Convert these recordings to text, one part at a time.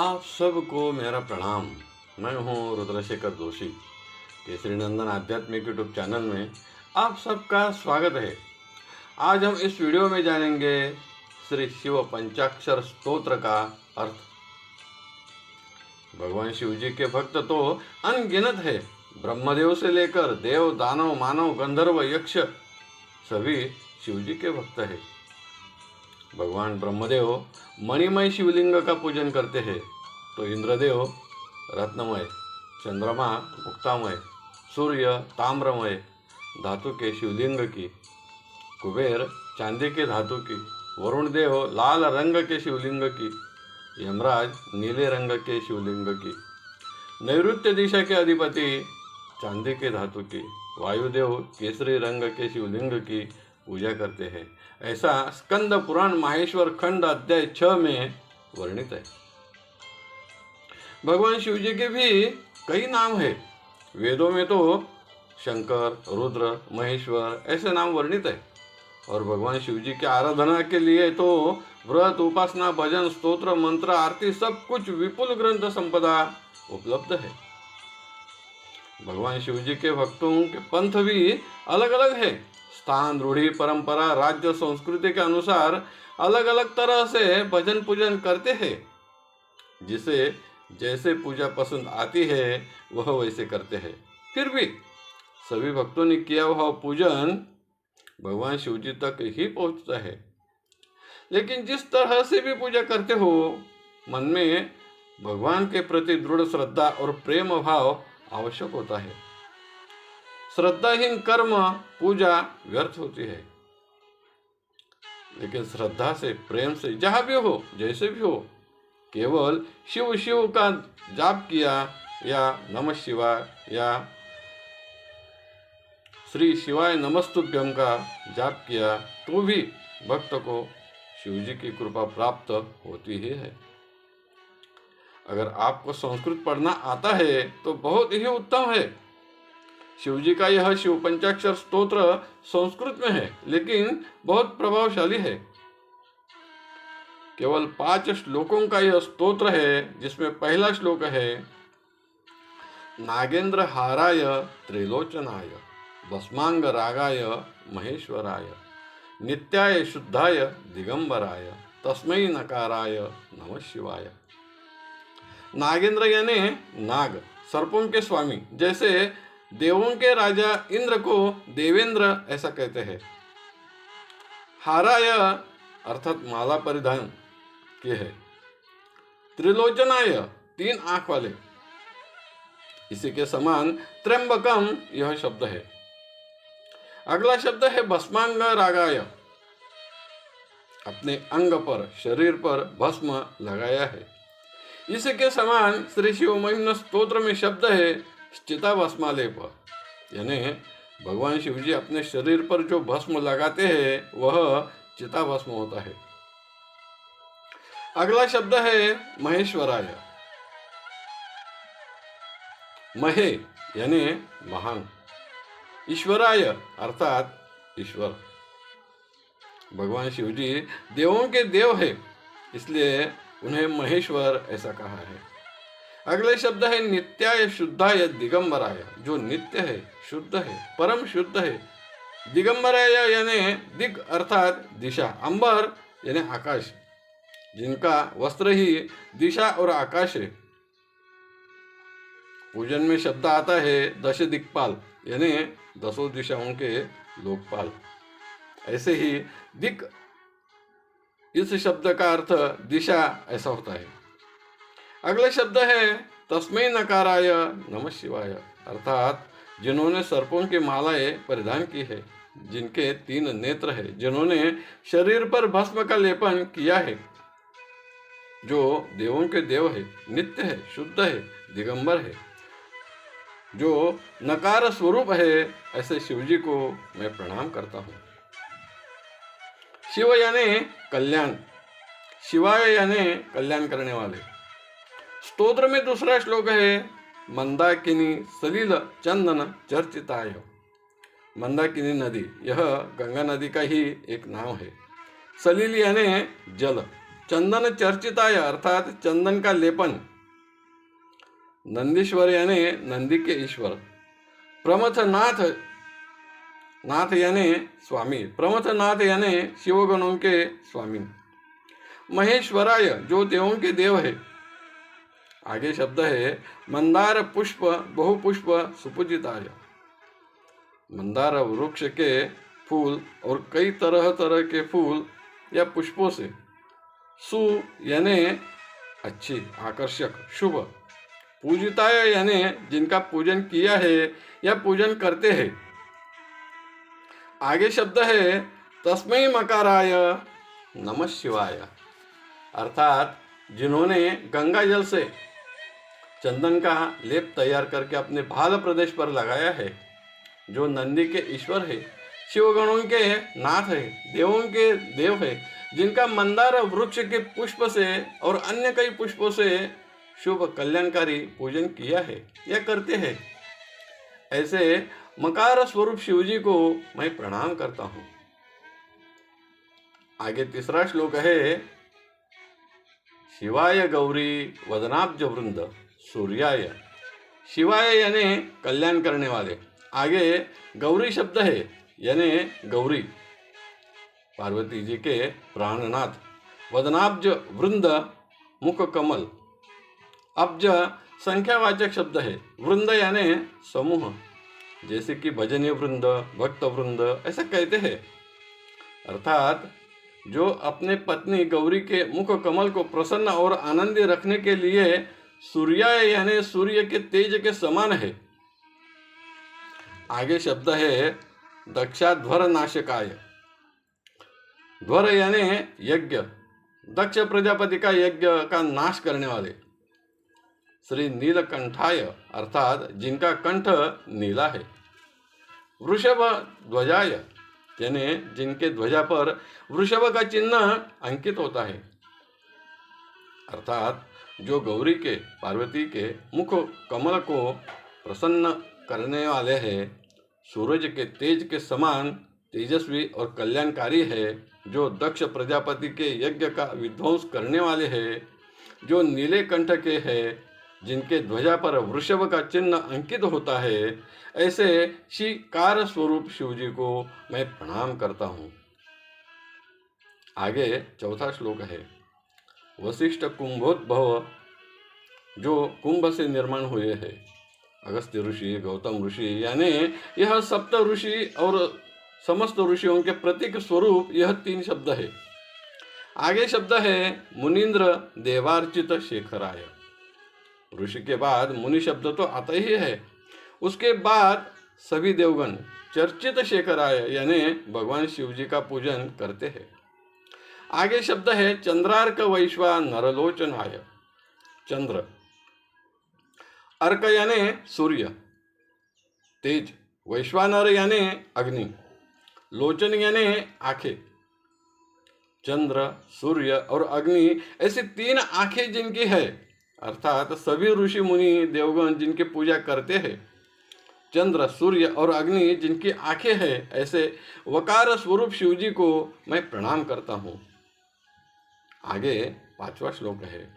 आप सबको मेरा प्रणाम। मैं हूं रुद्रशेखर जोशी। केसरी नंदन आध्यात्मिक यूट्यूब चैनल में आप सबका स्वागत है। आज हम इस वीडियो में जानेंगे श्री शिव पंचाक्षर स्तोत्र का अर्थ। भगवान शिव जी के भक्त तो अनगिनत है। ब्रह्मदेव से लेकर देव, दानव, मानव, गंधर्व, यक्ष सभी शिव जी के भक्त हैं। भगवान ब्रह्मदेव मणिमय शिवलिंग का पूजन करते हैं, तो इंद्रदेव रत्नमय, चंद्रमा मुक्तामय, सूर्य ताम्रमय धातु के शिवलिंग की, कुबेर चांदी के धातु की, वरुण देव लाल रंग के शिवलिंग की, यमराज नीले रंग के शिवलिंग की, नैऋत्य दिशा के अधिपति चांदी के धातु की, वायुदेव केसरी रंग के शिवलिंग की पूजा करते हैं। ऐसा स्कंद पुराण माहेश्वर खंड अध्याय 6 में वर्णित है। भगवान शिव जी के भी कई नाम है। वेदों में तो शंकर, रुद्र, महेश्वर ऐसे नाम वर्णित है। और भगवान शिव जी की आराधना के लिए तो व्रत, उपासना, भजन, स्तोत्र, मंत्र, आरती सब कुछ विपुल ग्रंथ संपदा उपलब्ध है। भगवान शिव जी के भक्तों के पंथ भी अलग अलग है। स्थान, रूढ़ी, परंपरा, राज्य, संस्कृति के अनुसार अलग अलग तरह से भजन पूजन करते हैं। जिसे जैसे पूजा पसंद आती है वह वैसे करते हैं। फिर भी सभी भक्तों ने किया हुआ पूजन भगवान शिव जी तक ही पहुंचता है। लेकिन जिस तरह से भी पूजा करते हो, मन में भगवान के प्रति दृढ़ श्रद्धा और प्रेम भाव आवश्यक होता है। श्रद्धाहीन कर्म पूजा व्यर्थ होती है। लेकिन श्रद्धा से, प्रेम से, जहां भी हो, जैसे भी हो, केवल शिव शिव का जाप किया या नमः शिवाय या श्री शिवाय नमस्तुभ्यम का जाप किया तो भी भक्त को शिव जी की कृपा प्राप्त होती ही है। अगर आपको संस्कृत पढ़ना आता है तो बहुत ही उत्तम है। शिव जी का यह शिव पंचाक्षर स्तोत्र संस्कृत में है, लेकिन बहुत प्रभावशाली है। केवल 5 श्लोकों का यह स्तोत्र है, जिसमें पहला श्लोक है नागेंद्र हाराय त्रिलोचनाय भस्मांग रागाय महेश्वराय नित्याय शुद्धाय दिगंबराय तस्मै नकाराय नमः शिवाय। नागेंद्र यानी नाग, सर्पों के स्वामी। जैसे देवों के राजा इंद्र को देवेंद्र ऐसा कहते हैं। हाराय अर्थात माला परिधान किए है। त्रिलोचनाय 3 आंख वाले। इसी के समान त्र्यंबकम यह शब्द है। अगला शब्द है भस्मांग रागाय। अपने अंग पर, शरीर पर भस्म लगाया है। इसी के समान श्री शिव महिम्न स्तोत्र में शब्द है चिताभस्मालेप, यानी भगवान शिव जी अपने शरीर पर जो भस्म लगाते हैं वह चिताभस्म होता है। अगला शब्द है महेश्वराय। महे यानी महान, ईश्वराय अर्थात ईश्वर। भगवान शिव जी देवों के देव है, इसलिए उन्हें महेश्वर ऐसा कहा है। अगले शब्द है नित्याय शुद्धाय दिगंबराय, जो नित्य है, शुद्ध है, परम शुद्ध है। दिगंबराय यानी दिग अर्थात दिशा, अंबर यानी आकाश, जिनका वस्त्र ही दिशा और आकाश है। पूजन में शब्द आता है दश दिक्पाल, यानी 10 दिशाओं के लोकपाल। ऐसे ही दिक इस शब्द का अर्थ दिशा ऐसा होता है। अगला शब्द है तस्मै नकाराय नमः शिवाय, अर्थात जिन्होंने सर्पों की मालाएं परिधान की है, जिनके 3 नेत्र है, जिन्होंने शरीर पर भस्म का लेपन किया है, जो देवों के देव है, नित्य है, शुद्ध है, दिगंबर है, जो नकार स्वरूप है, ऐसे शिव जी को मैं प्रणाम करता हूँ। शिव यानी कल्याण, शिवाय यानी कल्याण करने वाले। स्तोत्र में दूसरा श्लोक है मंदाकिनी सलिल चंदन चर्चिताय। मंदाकिनी नदी, यह गंगा नदी का ही एक नाम है। सलिल यानी जल, चंदन चर्चिताय अर्थात चंदन का लेपन, नंदीश्वर यानी नंदी के ईश्वर, प्रमथ नाथ, नाथ यानी स्वामी, प्रमथ नाथ यानी शिवगणों के स्वामी, महेश्वराय जो देवों के देव है। आगे शब्द है मंदार पुष्प बहुपुष्प सुपूजिताय, मंदार वृक्ष के फूल और कई तरह तरह के फूल या पुष्पों से, सु यानी अच्छी, आकर्षक, शुभ, पूजिताय यानी जिनका पूजन किया है या पूजन करते हैं। आगे शब्द है तस्मै मकाराय नमः शिवाय, अर्थात जिन्होंने गंगा जल से चंदन का लेप तैयार करके अपने भाल प्रदेश पर लगाया है, जो नंदी के ईश्वर है, शिवगणों के नाथ है, देवों के देव है, जिनका मंदार वृक्ष के पुष्प से और अन्य कई पुष्पों से शुभ कल्याणकारी पूजन किया है या करते हैं, ऐसे मकार स्वरूप शिवजी को मैं प्रणाम करता हूं। आगे तीसरा श्लोक है शिवाय गौरी वदनाब्ज वृंद सूर्याय, शिवाय यानी कल्याण करने वाले। आगे गौरी शब्द है यानी गौरी, पार्वती जी के प्राणनाथ, वदनाब्ज वृंद मुख कमल, अब्ज संख्यावाचक शब्द है, वृंद यानी समूह, जैसे कि भजनीय वृंद, भक्त वृंद ऐसा कहते हैं। अर्थात जो अपने पत्नी गौरी के मुख कमल को प्रसन्न और आनंदी रखने के लिए सूर्याय यानी सूर्य के तेज के समान है। आगे शब्द है दक्षाध्वर नाशकाय, ध्वर यानी यज्ञ, दक्ष प्रजापति का यज्ञ का नाश करने वाले, श्री नीलकंठाय अर्थात जिनका कंठ नीला है, वृषभ ध्वजाय यानी जिनके ध्वजा पर वृषभ का चिन्ह अंकित होता है, अर्थात जो गौरी के पार्वती के मुख कमल को प्रसन्न करने वाले हैं, सूरज के तेज के समान तेजस्वी और कल्याणकारी है, जो दक्ष प्रजापति के यज्ञ का विध्वंस करने वाले हैं, जो नीले कंठ के हैं, जिनके ध्वजा पर वृषभ का चिन्ह अंकित होता है, ऐसे शिकार स्वरूप शिवजी को मैं प्रणाम करता हूँ। आगे चौथा श्लोक है वशिष्ठ कुंभोद्भव, जो कुंभ से निर्माण हुए हैं, अगस्त्य ऋषि, गौतम ऋषि यानी यह सप्त ऋषि और समस्त ऋषियों के प्रतीक स्वरूप यह तीन शब्द है। आगे शब्द है मुनीन्द्र देवार्चित शेखराय, ऋषि के बाद मुनि शब्द तो आता ही है, उसके बाद सभी देवगण चर्चित शेखराय यानी भगवान शिव जी का पूजन करते हैं। आगे शब्द है चंद्रार्क वैश्वा नरलोचनाय, चंद्र, अर्क यानी सूर्य तेज, वैश्वानर यानी अग्नि, लोचन यानी आंखें, चंद्र, सूर्य और अग्नि ऐसी तीन आंखें जिनकी है, अर्थात सभी ऋषि मुनि देवगण जिनकी पूजा करते हैं, चंद्र, सूर्य और अग्नि जिनकी आंखें हैं, ऐसे वकार स्वरूप शिवजी को मैं प्रणाम करता हूँ। आगे पांचवा श्लोक है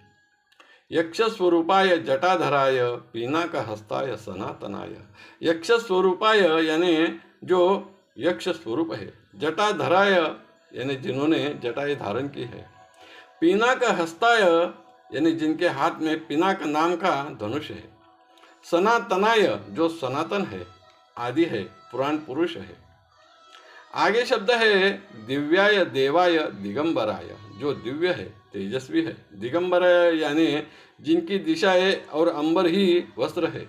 यक्ष स्वरूपाय जटाधराय पीनाक हस्ताय सनातनाय, यक्ष स्वरूपाय यानी जो यक्ष स्वरूप है, जटाधराय यानी जिन्होंने जटाएं धारण की है, पीनाक हस्ताय यानी जिनके हाथ में पिनाक नाम का धनुष है, सनातनाय जो सनातन है, आदि है, पुराण पुरुष है। आगे शब्द है दिव्याय देवाय दिगंबराय, जो दिव्य है, तेजस्वी है, दिगंबर यानी जिनकी दिशाएं और अंबर ही वस्त्र है,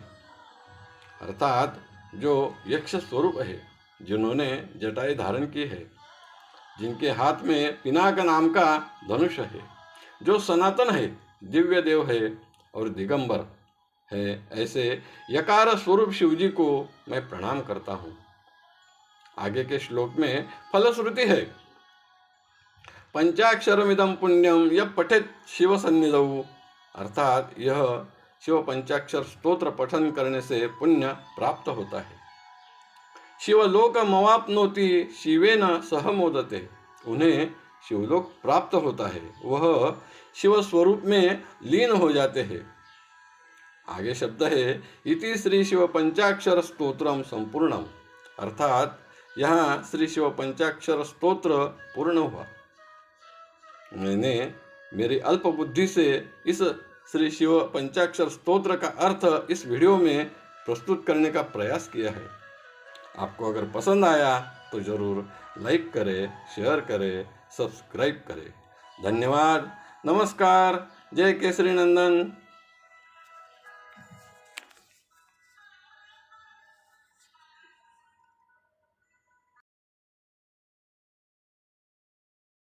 अर्थात जो यक्ष स्वरूप है, जिन्होंने जटाएं धारण की है, जिनके हाथ में पिनाक नाम का धनुष है, जो सनातन है, दिव्य देव है और दिगंबर है, ऐसे यकार स्वरूप शिवजी को मैं प्रणाम करता हूँ। आगे के श्लोक में फलश्रुति है पंचाक्षरमिदं पुण्यम यह पठेत शिव सन्निधौ, अर्थात यह शिव पंचाक्षर स्तोत्र पठन करने से पुण्य प्राप्त होता है। शिवलोक मवाप्नोति शिवेन सह मोदते, उन्हें शिवलोक प्राप्त होता है, वह शिव स्वरूप में लीन हो जाते हैं। आगे शब्द है इति श्री शिव पंचाक्षर स्तोत्रम संपूर्णम, अर्थात यहाँ श्री शिव पंचाक्षर स्तोत्र पूर्ण हुआ। मैंने मेरी अल्प बुद्धि से इस श्री शिव पंचाक्षर स्तोत्र का अर्थ इस वीडियो में प्रस्तुत करने का प्रयास किया है। आपको अगर पसंद आया तो ज़रूर लाइक करें, शेयर करें, सब्सक्राइब करें। धन्यवाद। नमस्कार। जय केसरी नंदन।